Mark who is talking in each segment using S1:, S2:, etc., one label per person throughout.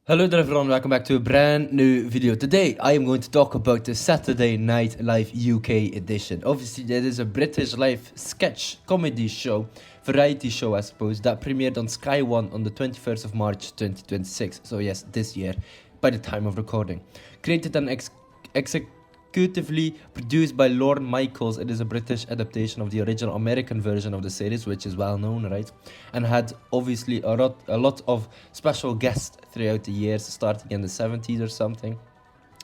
S1: Hello there everyone, welcome back to a brand new video. Today I am going to talk about the Saturday Night Live UK edition. Obviously that is a British live sketch comedy show, variety show I suppose, that premiered on Sky 1 on the 21st of March 2026. So yes, this year, by the time of recording. Created and executively produced by Lorne Michaels, it is a British adaptation of the original American version of the series, which is well known, right? And had obviously a lot of special guests throughout the years, starting in the 70s or something.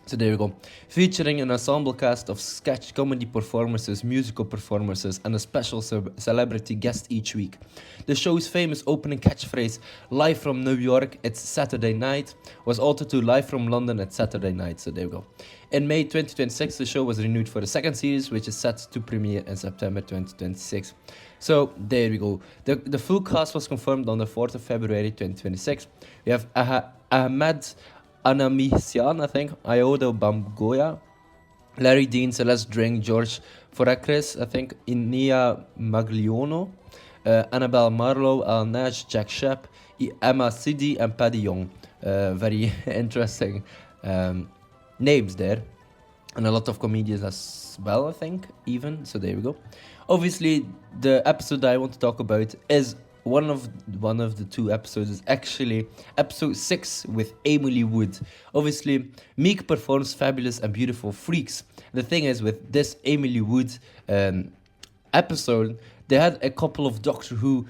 S1: So there we go. Featuring an ensemble cast of sketch comedy performances, musical performances, and a special celebrity guest each week. The show's famous opening catchphrase, "Live from New York, it's Saturday night," was altered to "Live from London, it's Saturday night." So there we go. In May 2026, the show was renewed for the second series, which is set to premiere in September 2026. So there we go. The full cast was confirmed on the 4th of February 2026. We have Ahmed Anamisian, I think, Iodo Bamgoya, Larry Dean, Celeste Dring, George Forakris, I think, Inia Magliono, Annabelle Marlowe, Al Nash, Jack Shep, Emma Sidi, and Paddy Young. Very interesting names there. And a lot of comedians as well, I think, even. So there we go. Obviously, the episode that I want to talk about is one of the two episodes is actually episode 6 with Emily Wood. Obviously, Meek performs Fabulous and Beautiful Freaks. The thing is, with this Emily Wood episode, they had a couple of Doctor Who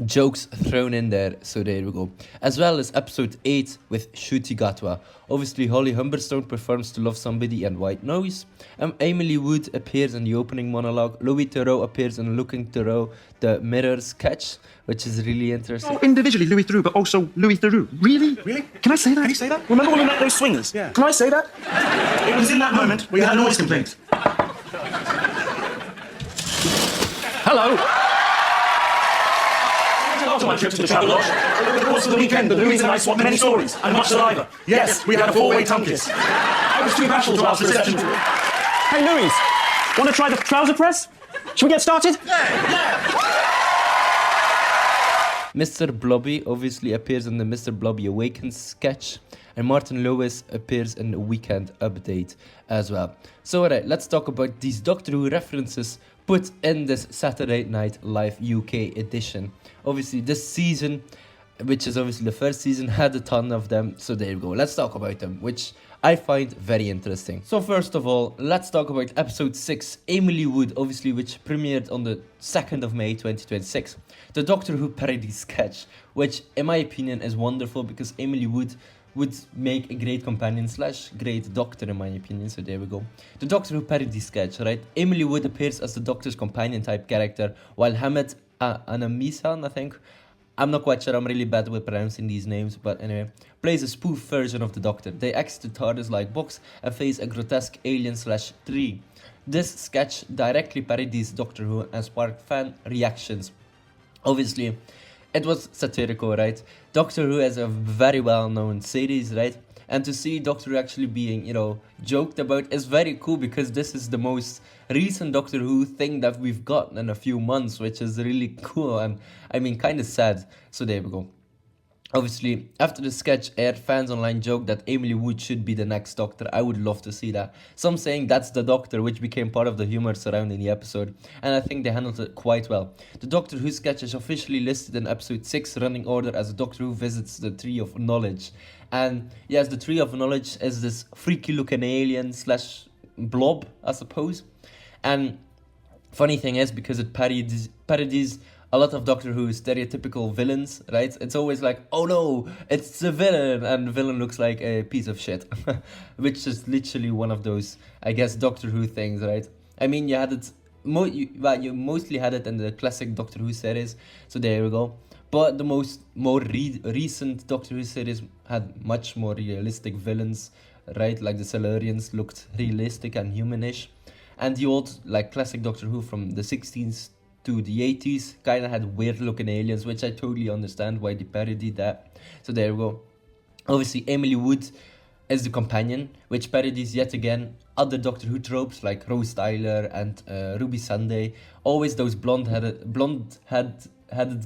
S1: jokes thrown in there, so there we go. As well as episode 8 with Ncuti Gatwa. Obviously, Holly Humberstone performs To Love Somebody and White Noise. Emily Wood appears in the opening monologue. Louis Theroux appears in Looking Theroux, the mirror sketch, which is really interesting.
S2: Oh, individually Louis Theroux, but also Louis Theroux. Really?
S3: Really?
S2: Can I say that?
S3: Can you say that?
S2: Remember when we met those swingers?
S3: Yeah.
S2: Can I say that?
S3: It was in that moment we had a noise complaint.
S2: Hello?
S3: After my trip to the Travelodge, over the course of the weekend, the Louis and I swapped many stories and much saliva. Yes, we had a four-way tongue kiss. I was too bashful to ask the reception to it.
S2: Hey, Louis, want to try the trouser press? Shall we get started?
S1: Mr. Blobby obviously appears in the Mr. Blobby Awakens sketch, and Martin Lewis appears in the Weekend Update as well. So alright, let's talk about these Doctor Who references put in this Saturday Night Live UK edition. Obviously this season, which is obviously the first season, had a ton of them, so there you go. Let's talk about them, which I find very interesting. So first of all, let's talk about episode 6, Emily Wood, obviously, which premiered on the 2nd of May 2026. The Doctor Who parody sketch, which in my opinion is wonderful because Emily Wood would make a great companion / great doctor in my opinion, so there we go. The Doctor Who parody sketch, right? Emily Wood appears as the Doctor's companion type character, while Hamed Anamisan, I think, I'm not quite sure, I'm really bad with pronouncing these names, but anyway, plays a spoof version of the Doctor. They exit the TARDIS-like box and face a grotesque alien / tree. This sketch directly parodies Doctor Who and sparked fan reactions. Obviously, it was satirical, right? Doctor Who is a very well-known series, right? And to see Doctor Who actually being, joked about is very cool because this is the most recent Doctor Who thing that we've got in a few months, which is really cool and, kind of sad. So there we go. Obviously, after the sketch aired, fans online joked that Emily Wood should be the next Doctor. I would love to see that. Some saying that's the Doctor, which became part of the humor surrounding the episode, and I think they handled it quite well. The Doctor Who sketch is officially listed in episode 6 running order as Doctor Who visits the Tree of Knowledge. And yes, the Tree of Knowledge is this freaky looking alien / blob, I suppose. And funny thing is, because it parodies a lot of Doctor Who stereotypical villains, right? It's always like, oh no, it's the villain, and the villain looks like a piece of shit. Which is literally one of those, I guess, Doctor Who things, right? You had it, you mostly had it in the classic Doctor Who series, so there we go. But the more recent Doctor Who series had much more realistic villains, right? Like the Silurians looked realistic and humanish. And the old, classic Doctor Who from the 16th to the 80s kind of had weird looking aliens, which I totally understand why they parodied that. So there we go. Obviously, Emily Wood is the companion, which parodies yet again other Doctor Who tropes like Rose Tyler and Ruby Sunday. Always those blonde-headed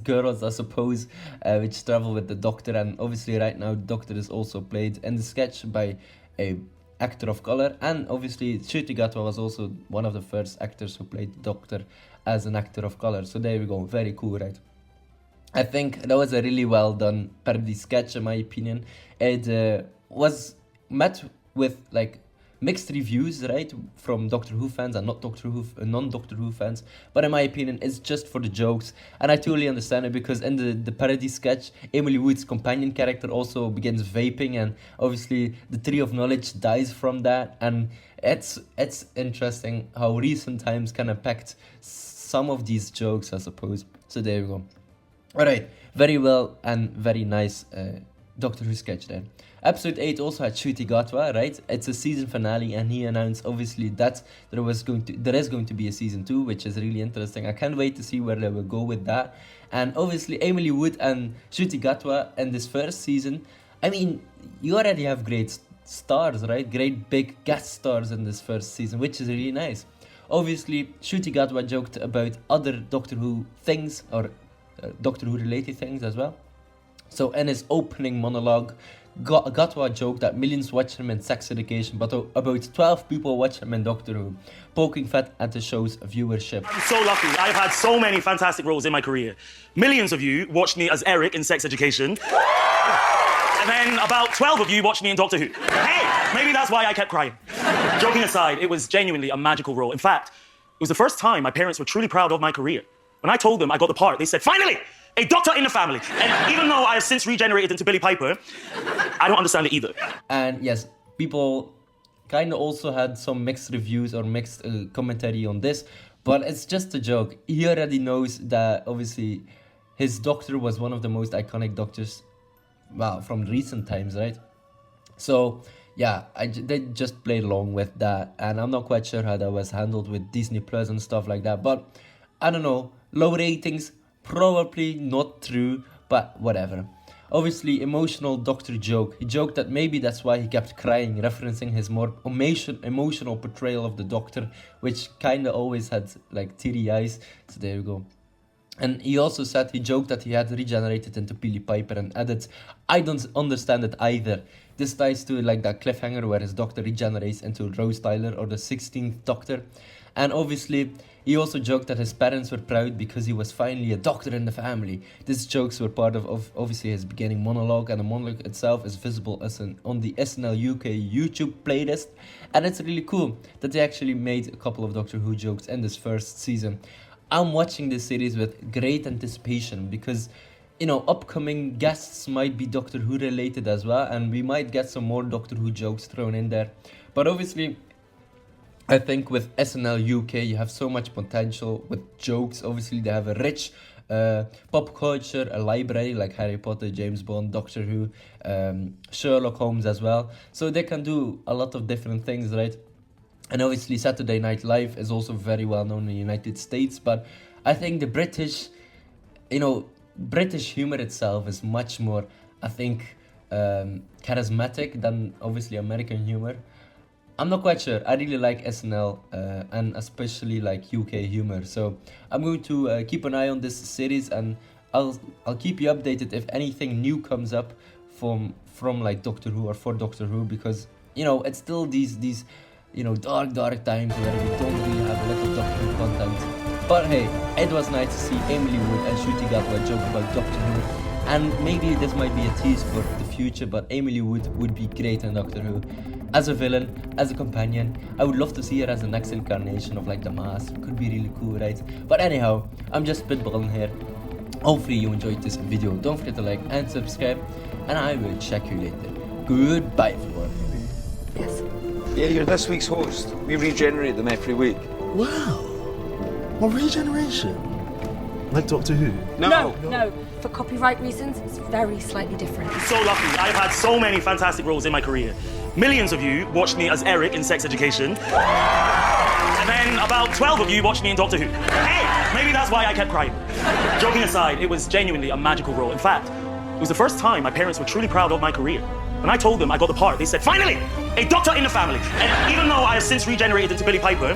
S1: girls, I suppose, which travel with the Doctor. And obviously right now, Doctor is also played in the sketch by a actor of color. And obviously, Ncuti Gatwa was also one of the first actors who played the Doctor as an actor of color. So there we go. Very cool, right? I think that was a really well done parody sketch, in my opinion. It was met with like mixed reviews, right, from Doctor Who fans and non-Doctor Who fans. But in my opinion, it's just for the jokes, and I totally understand it, because in the parody sketch, Emily Wood's companion character also begins vaping, and obviously the Tree of Knowledge dies from that. And it's interesting how recent times can impact some of these jokes, I suppose. So there we go. All right, very well and very nice Doctor Who sketch there. Episode 8 also had Ncuti Gatwa, right? It's a season finale, and he announced obviously that there is going to be a season 2, which is really interesting. I can't wait to see where they will go with that. And obviously Emily Wood and Ncuti Gatwa in this first season, I mean, you already have great stars, right? Great big guest stars in this first season, which is really nice. Obviously, Ncuti Gatwa joked about other Doctor Who things, or Doctor Who related things as well. So in his opening monologue, Gatwa joked that millions watch him in Sex Education, but about 12 people watch him in Doctor Who, poking fun at the show's viewership.
S3: I'm so lucky. I've had so many fantastic roles in my career. Millions of you watched me as Eric in Sex Education. And then about 12 of you watched me in Doctor Who. Hey, maybe that's why I kept crying. Joking aside, it was genuinely a magical role. In fact, it was the first time my parents were truly proud of my career. When I told them I got the part, they said, finally, a doctor in the family. And even though I have since regenerated into Billy Piper, I don't understand it either.
S1: And yes, people kind of also had some mixed reviews or mixed commentary on this, but it's just a joke. He already knows that obviously his Doctor was one of the most iconic Doctors, well, from recent times, right? So yeah, they just played along with that, and I'm not quite sure how that was handled with Disney Plus and stuff like that, but I don't know. Low ratings, probably not true, but whatever. Obviously, emotional Doctor joke. He joked that maybe that's why he kept crying, referencing his more emotional portrayal of the Doctor, which kind of always had like teary eyes. So there you go. And he also said, he joked that he had regenerated into Billy Piper, and added, I don't understand it either. This ties to like that cliffhanger where his Doctor regenerates into Rose Tyler, or the 16th Doctor. And obviously, he also joked that his parents were proud because he was finally a Doctor in the family. These jokes were part of obviously his beginning monologue, and the monologue itself is visible on the SNL UK YouTube playlist. And it's really cool that they actually made a couple of Doctor Who jokes in this first season. I'm watching this series with great anticipation because, you know, upcoming guests might be Doctor Who related as well, and we might get some more Doctor Who jokes thrown in there. But obviously, I think with SNL UK, you have so much potential with jokes. Obviously, they have a rich pop culture, a library like Harry Potter, James Bond, Doctor Who, Sherlock Holmes as well. So they can do a lot of different things, right? And obviously, Saturday Night Live is also very well known in the United States. But I think the British humor itself is much more, I think, charismatic than obviously American humor. I'm not quite sure. I really like SNL and especially like UK humor. So I'm going to keep an eye on this series, and I'll keep you updated if anything new comes up from like Doctor Who or for Doctor Who, because you know it's still these dark times where we don't really have a lot of Doctor Who content. But hey, it was nice to see Emily Wood and Ncuti Gatwa joke about Doctor Who. And maybe this might be a tease for the future, but Emily Wood would be great in Doctor Who. As a villain, as a companion. I would love to see her as the next incarnation of like the Mask. Could be really cool, right? But anyhow, I'm just spitballing here. Hopefully you enjoyed this video. Don't forget to like and subscribe, and I will check you later. Goodbye, everyone.
S4: Yes. Yeah, you're this week's host. We regenerate them every week.
S5: Wow. What regeneration? Like Doctor Who?
S6: No. For copyright reasons, it's very slightly different.
S3: I'm so lucky. I've had so many fantastic roles in my career. Millions of you watched me as Eric in Sex Education. And then about 12 of you watched me in Doctor Who. Hey, maybe that's why I kept crying. Joking aside, it was genuinely a magical role. In fact, it was the first time my parents were truly proud of my career. When I told them I got the part, they said, finally, a doctor in the family. And even though I have since regenerated into Billy Piper,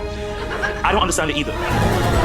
S3: I don't understand it either.